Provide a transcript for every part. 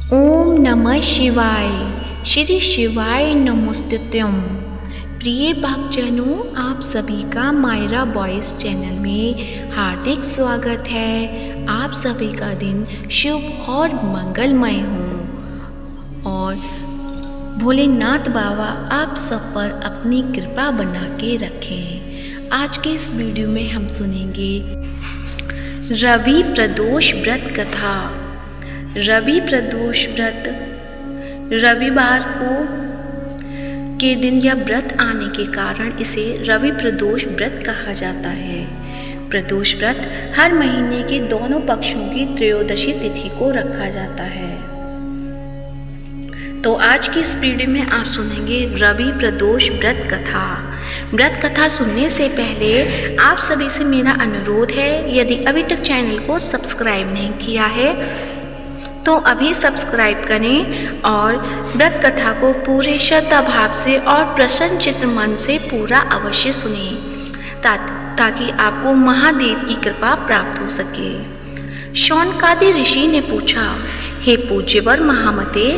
ओम नमः शिवाय। श्री शिवाय नमोस्तुत्यम। प्रिय भक्तजनों, आप सभी का मायरा वॉइस चैनल में हार्दिक स्वागत है। आप सभी का दिन शुभ और मंगलमय हो और भोलेनाथ बाबा आप सब पर अपनी कृपा बना के रखें। आज के इस वीडियो में हम सुनेंगे रवि प्रदोष व्रत कथा। रवि प्रदोष व्रत रविवार को के दिन यह व्रत आने के कारण इसे रवि प्रदोष व्रत कहा जाता है। प्रदोष व्रत हर महीने के दोनों पक्षों की त्रयोदशी तिथि को रखा जाता है। तो आज की इस वीडियो में आप सुनेंगे रवि प्रदोष व्रत कथा। व्रत कथा सुनने से पहले आप सभी से मेरा अनुरोध है, यदि अभी तक चैनल को सब्सक्राइब नहीं किया है तो अभी सब्सक्राइब करें और व्रत कथा को पूरे श्रद्धा भाव से और प्रसन्न चित्त मन से पूरा अवश्य सुनें ताकि आपको महादेव की कृपा प्राप्त हो सके। शौनकादि ऋषि ने पूछा, हे पूज्यवर महामते,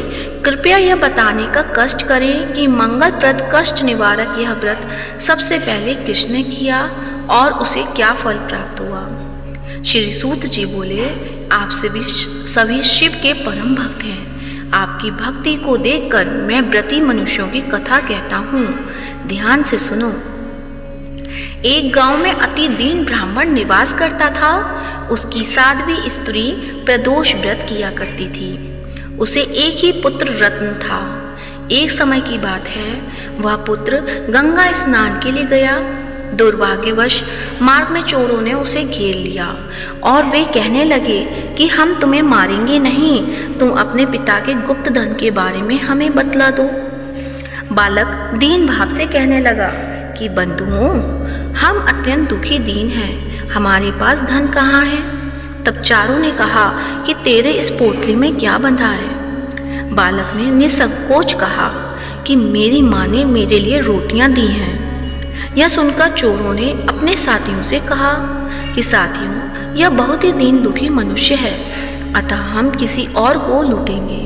कृपया यह बताने का कष्ट करें कि मंगलप्रद कष्ट निवारक यह व्रत सबसे पहले किसने किया और उसे क्या फल प्राप्त हुआ। श्री सूत जी बोले, आप सभी शिव के परम भक्त हैं। आपकी भक्ति को देखकर मैं व्रती मनुष्यों की कथा कहता हूँ, ध्यान से सुनो। एक गांव में अति दीन ब्राह्मण निवास करता था। उसकी साध्वी स्त्री प्रदोष व्रत किया करती थी। उसे एक ही पुत्र रत्न था। एक समय की बात है, वह पुत्र गंगा स्नान के लिए गया। दुर्भाग्यवश मार्ग में चोरों ने उसे घेर लिया और वे कहने लगे कि हम तुम्हें मारेंगे नहीं, तुम अपने पिता के गुप्त धन के बारे में हमें बतला दो। बालक दीन भाव से कहने लगा कि बंधुओं, हम अत्यंत दुखी दीन हैं, हमारे पास धन कहाँ है। तब चारों ने कहा कि तेरे इस पोटली में क्या बंधा है। बालक ने निसंकोच कहा कि मेरी माँ ने मेरे लिए रोटियां दी हैं। यह सुनकर चोरों ने अपने साथियों से कहा कि साथियों, यह बहुत ही दीन दुखी मनुष्य है, अतः हम किसी और को लूटेंगे।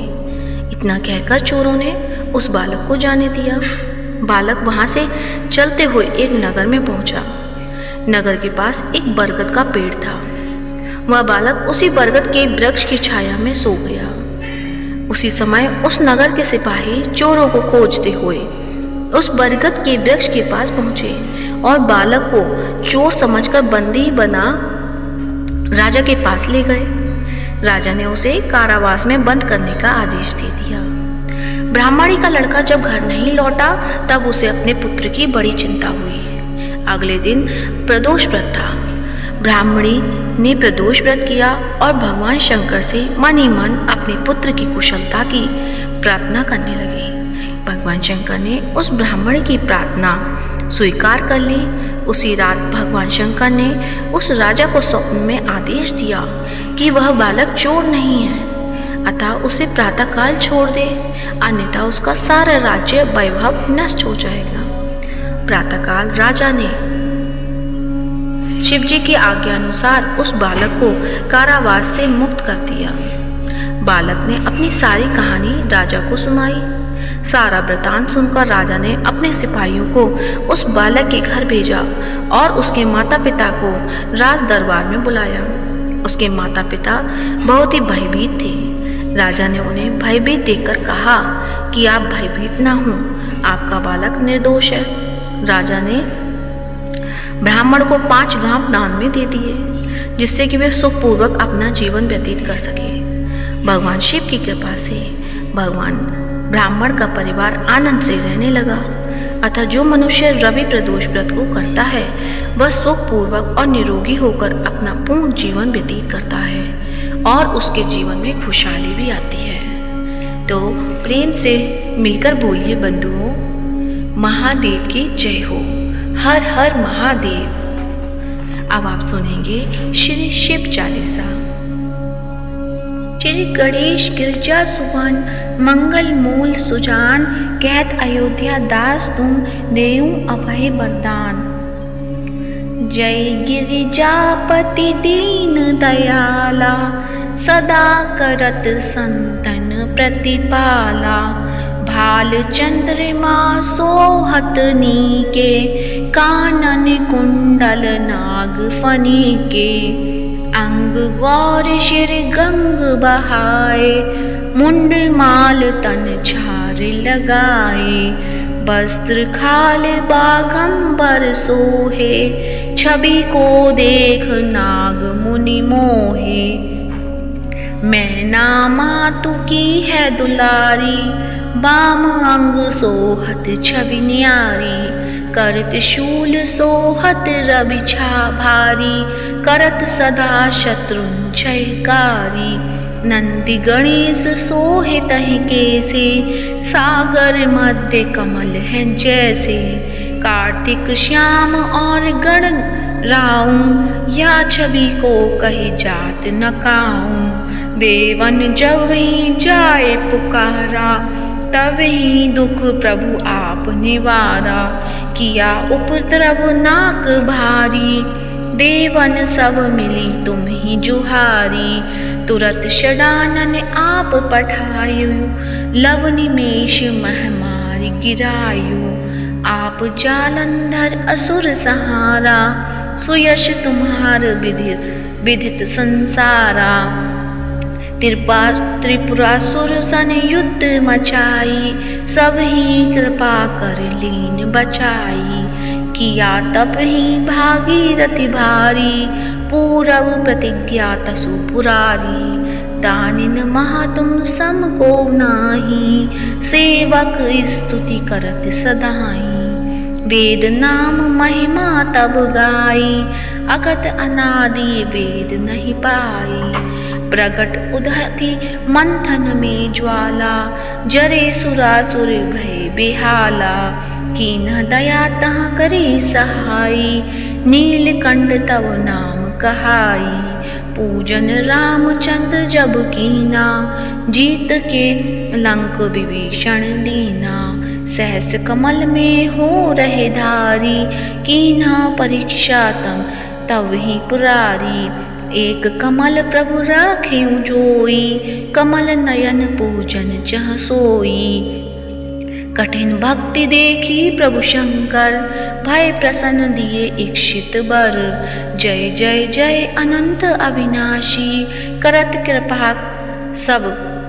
इतना कहकर चोरों ने उस बालक को जाने दिया। बालक वहां से चलते हुए एक नगर में पहुंचा। नगर के पास एक बरगद का पेड़ था। वह बालक उसी बरगद के वृक्ष की छाया में सो गया। उसी समय उस नगर के सिपाही चोरों को खोजते हुए उस बरगद के वृक्ष के पास पहुंचे और बालक को चोर समझकर बंदी बना राजा के पास ले गए। राजा ने उसे कारावास में बंद करने का आदेश दे दिया। ब्राह्मणी का लड़का जब घर नहीं लौटा तब उसे अपने पुत्र की बड़ी चिंता हुई। अगले दिन प्रदोष व्रत था। ब्राह्मणी ने प्रदोष व्रत किया और भगवान शंकर से मन ही मन अपने पुत्र की कुशलता की प्रार्थना करने लगी। भगवान शंकर ने उस ब्राह्मण की प्रार्थना स्वीकार कर ली। उसी रात भगवान शंकर ने उस राजा को स्वप्न में आदेश दिया कि वह बालक चोर नहीं है, अतः उसे प्रातःकाल छोड़ दे, अन्यथा उसका सारा राज्य वैभव नष्ट हो जाएगा। प्रातःकाल राजा ने शिव जी की आज्ञा अनुसार उस बालक को कारावास से मुक्त कर दिया। बालक ने अपनी सारी कहानी राजा को सुनाई। सारा वृतांत सुनकर राजा ने अपने सिपाहियों को उस बालक के घर भेजा और उसके माता पिता को राज दरबार में बुलाया। उसके माता पिता बहुत ही भयभीत थे। राजा ने उन्हें भयभीत देखकर कहा कि आप भयभीत ना हो, आपका बालक निर्दोष है। राजा ने ब्राह्मण को 5 गांव दान में दे दिए, जिससे कि वे सुखपूर्वक अपना जीवन व्यतीत कर सके। भगवान शिव की कृपा से ब्राह्मण का परिवार आनंद से रहने लगा। अतः जो मनुष्य रवि प्रदोष व्रत को करता है वह सुखपूर्वक और निरोगी होकर अपना पूर्ण जीवन व्यतीत करता है और उसके जीवन में खुशहाली भी आती है। तो प्रेम से मिलकर बोलिए बंधुओं, महादेव की जय हो। हर हर महादेव। अब आप सुनेंगे श्री शिव चालीसा। श्री गणेश गिरजा सुवन मंगल मूल सुजान, कहत अयोध्या दास तुम देऊ अभय वरदान। जय गिरिजापति दीन दयाला, सदा करत संतन प्रतिपाला। भाल चंद्रमा सोहत नीके, कानन कुंडल नाग फनी के। अंग गौर शिर गंग बहाए, मुंड माल तन छार लगाए। वस्त्र खाल बाघंबर सोहे, छवि को देख नाग मुनि मोहे। मैना मातु की है दुलारी, बाम अंग सोहत छवि न्यारी। करत शूल सोहत रवि छा भारी, करत सदा शत्रुंजयकारी। नंदी गणेश सोहे तहि कैसे, सागर मध्य कमल है जैसे। कार्तिक श्याम और गण राऊं, या छवि को कही जात न काऊं। देवन जब ही जाए पुकारा, तब ही दुख प्रभु आप निवारा। किया उपद्रव नाक भारी, देवन सब मिली तुम ही जुहारी। तुरत षडानन आप पठायु, लव निमेष महामारी गिरायु। आप जालंधर असुर सहारा, सुयश तुम्हार विदित संसारा। त्रिपुरासुर सन युद्ध मचाई, सब ही कृपा कर लीन बचाई। किया तप ही भागीरथी भारी, पूरब प्रतिज्ञा तसु पुरारी। दानिन महा तुम सम को नाही, सेवक स्तुति करत सदाई। वेद नाम महिमा तब गाई, अगत अनादि वेद नहीं पाई। प्रगट उदधि मंथन में ज्वाला, जरे सुरासुर भय बेहाला। कीन्ह दया तह करी सहाई, नीलकंठ तव नाम कहाई। पूजन रामचंद्र जब कीना, जीत के लंक विभीषण दीना। सहस कमल में हो रहे धारी, कीन्हा परीक्षा तब ही पुरारी। एक कमल प्रभु राखे जोई, कमल नयन पूजन चह सोई। कठिन भक्ति देखी प्रभु शंकर, भय प्रसन्न दिए इक्षित बर। जय जय जय अनंत अविनाशी, करत कृपा सब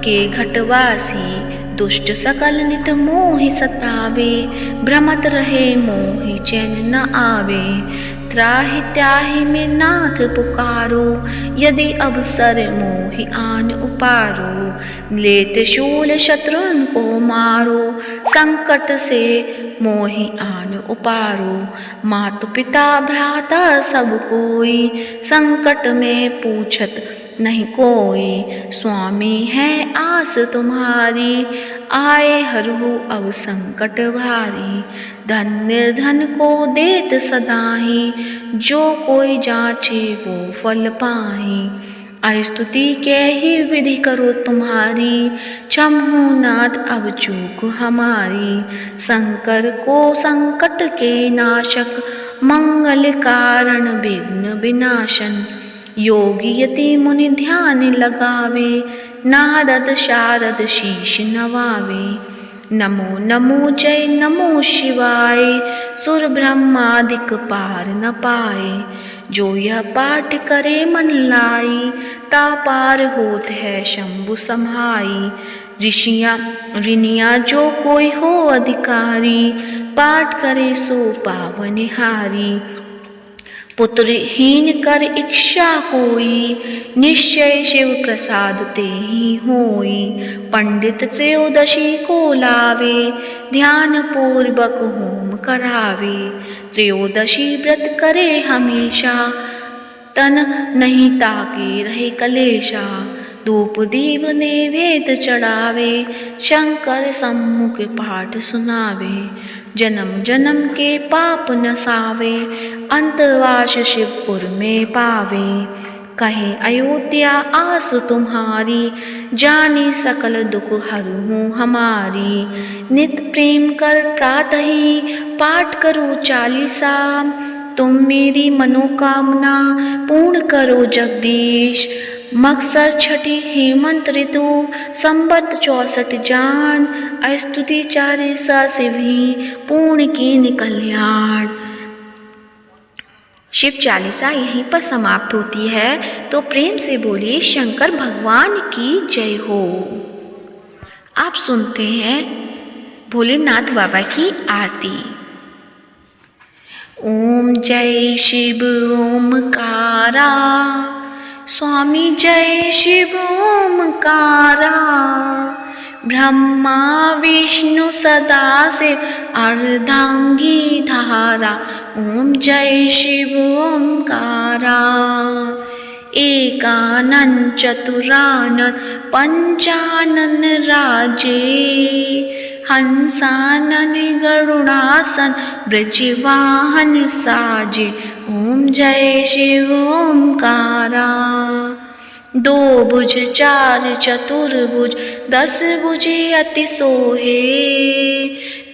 के घटवासी। दुष्ट सकल नित मोहि सतावे, भ्रमत रहे मोहि चैन न आवे। त्राहि त्याहि में नाथ पुकारो, यदि अवसर मोहि आन उपारो। लेत शूल शत्रुन को मारो, संकट से मोहि आन उपारो। मातु पिता भ्राता सब कोई, संकट में पूछत नहीं कोई। स्वामी है आस तुम्हारी, आए हरहु अब संकट भारी। धन निर्धन को देत सदाही, जो कोई जाचे वो फल पाही। स्तुति के ही विधि करो तुम्हारी, क्षमहु नाथ अब चूक हमारी। शंकर को संकट के नाशक, मंगल कारण विघ्न विनाशन। योगी यति मुनि ध्यान लगावे, नारद शारद शीश नवावे। नमो नमो जय नमो शिवाय, सुर ब्रह्मादिक पार न पाए। जो यह पाठ करे मन लाई, ता पार होत है शंभु समाई। ऋषियाँ जो कोई हो अधिकारी, पाठ करे सो पावनहारी। पुत्रहीन कर इच्छा कोई, निश्चय शिव प्रसाद ते ही होई। पंडित त्रयोदशी को लावे, ध्यान पूर्वक होम करावे। त्रयोदशी व्रत करे हमेशा, तन नहीं ताके रहे कलेशा। धूप दीप नैवेद्य चढ़ावे, शंकर सम्मुख पाठ सुनावे। जन्म जन्म के पाप नसावे, अंतवास शिवपुर में पावे। कहे अयोध्या आस तुम्हारी, जानी सकल दुख हरहूँ हमारी। नित प्रेम कर प्रातः ही पाठ करो चालीसा, तुम मेरी मनोकामना पूर्ण करो जगदीश। मकसर छठी हेमंत ऋतु संबत 64 जान स्तुति 40 से भी पूर्ण की कल्याण। शिव चालीसा यहीं पर समाप्त होती है। तो प्रेम से बोलिए शंकर भगवान की जय हो। आप सुनते हैं भोलेनाथ बाबा की आरती। ओम जय शिव ओमकारा, स्वामी जय शिव ओमकारा, ब्रह्मा विष्णु सदाशिव अर्धांगी धारा। ओम जय शिव ओमकारा, एकानन चतुरानन पंचानन राजे, हंसानन गरुड़ासन ब्रजवाहन साजे। ओम जय शिव ओमकारा, दो भुज चार चतुर्भुज 10 भुजे अति सोहे,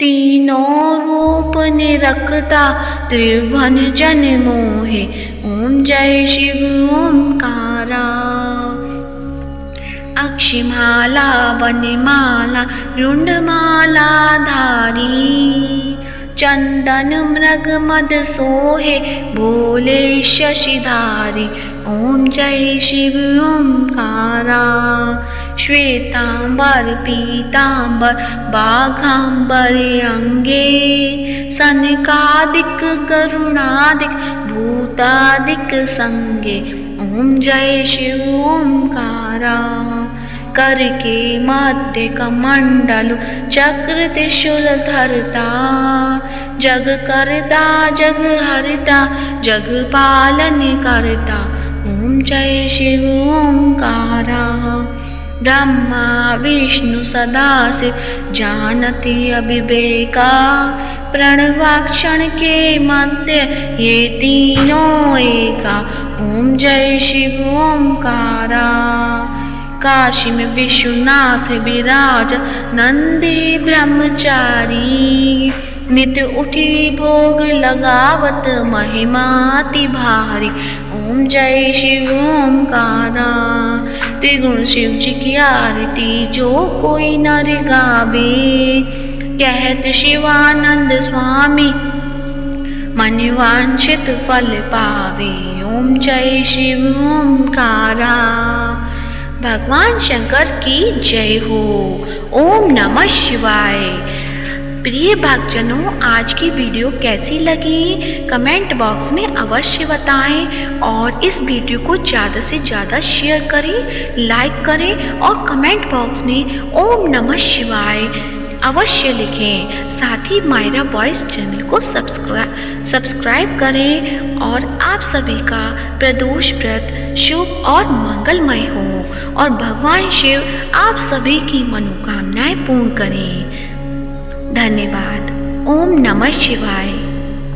तीनों रूप निरखता त्रिभुवन जन मोहे। ओम जय शिव ओमकारा, अक्षिमाला वनमाला रुंडमाला धारी, चंदन मृग मद सोहे भोले शशिधारी। ओम जय शिव ओमकारा, श्वेतांबर पीतांबर बाघांबर अंगे, सनकादिक गरुणादिक भूतादिक संगे। ओम जय शिव ओमकारा, कर के मध्य कमंडलु चक्र त्रिशूल धरता, जग करता जग हरता जग पालन करता। ओम जय शिव ओमकारा, ब्रह्मा विष्णु सदाशिव जानती अविवेका, प्रणवाक्षण के मध्य ये तीनों एका। ओम जय शिव ओमकारा, काशी में विश्वनाथ विराज नंदी ब्रह्मचारी, नित्य उठी भोग लगावत महिमाति भारी। ओम जय शिव ओमकारा, त्रिगुण शिव जी की आरती जो कोई नर गावे, कहत शिवानंद स्वामी मन वांछित फल पावे। ओम जय शिव ओमकारा, भगवान शंकर की जय हो। ओम नमः शिवाय। प्रिय भक्तजनों, आज की वीडियो कैसी लगी कमेंट बॉक्स में अवश्य बताएं और इस वीडियो को ज़्यादा से ज़्यादा शेयर करें, लाइक करें और कमेंट बॉक्स में ओम नमः शिवाय अवश्य लिखें। साथ ही मायरा वॉइस चैनल को सब्सक्राइब करें और आप सभी का प्रदोष व्रत शुभ और मंगलमय हो और भगवान शिव आप सभी की मनोकामनाएं पूर्ण करें। धन्यवाद। ओम नमः शिवाय।